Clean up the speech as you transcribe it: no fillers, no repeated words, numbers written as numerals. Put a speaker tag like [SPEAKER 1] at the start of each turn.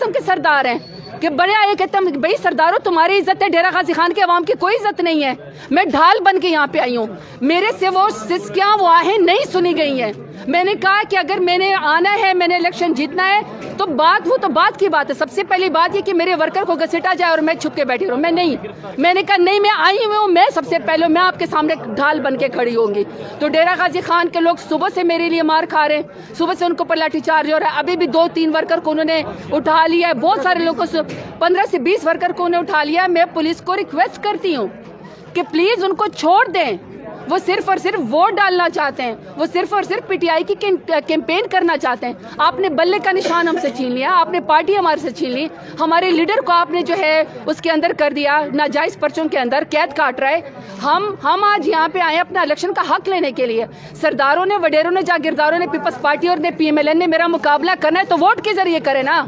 [SPEAKER 1] قسم کے سردار ہیں کہ بڑے آئے کہتے ہیں بھائی سرداروں تمہاری عزت ہے, ڈیرہ غازی خان کے عوام کی کوئی عزت نہیں ہے. میں ڈھال بن کے یہاں پہ آئی ہوں, میرے سے وہ سسکیاں وہ آہیں نہیں سنی گئی ہیں. میں نے کہا کہ اگر میں نے آنا ہے, میں نے الیکشن جیتنا ہے تو بات کی بات ہے. سب سے پہلی بات یہ کہ میرے ورکر کو گھسیٹا جائے اور میں چھپ کے بیٹھی رہوں. میں نے کہا نہیں, میں آئی ہوں, میں سب سے پہلے میں آپ کے سامنے ڈھال بن کے کھڑی ہوں گی. تو ڈیرہ غازی خان کے لوگ صبح سے میرے لیے مار کھا رہے ہیں, صبح سے ان کو پر لاٹھی چارج ہو رہا ہے. ابھی بھی 2-3 ورکر کو انہوں نے اٹھا لیا ہے, بہت سارے لوگوں کو 15 سے 20 ورکر کو انہوں نے اٹھا لیا ہے. میں پولیس کو ریکویسٹ کرتی ہوں کہ پلیز ان کو چھوڑ دیں. وہ صرف اور صرف ووٹ ڈالنا چاہتے ہیں, وہ صرف اور صرف پی ٹی آئی کی کیمپین کرنا چاہتے ہیں. آپ نے بلے کا نشان ہم سے چھین لیا, آپ نے پارٹی ہمارے سے چھین لی, ہمارے لیڈر کو آپ نے جو ہے اس کے اندر کر دیا ناجائز پرچوں کے اندر, قید کاٹ رہا ہے. ہم آج یہاں پہ آئے اپنا الیکشن کا حق لینے کے لیے. سرداروں نے, وڈیروں نے, جاگیرداروں نے, پیپلز پارٹی اور نے پی ایم ایل این نے میرا مقابلہ کرنا ہے تو ووٹ کے ذریعے کرے نا.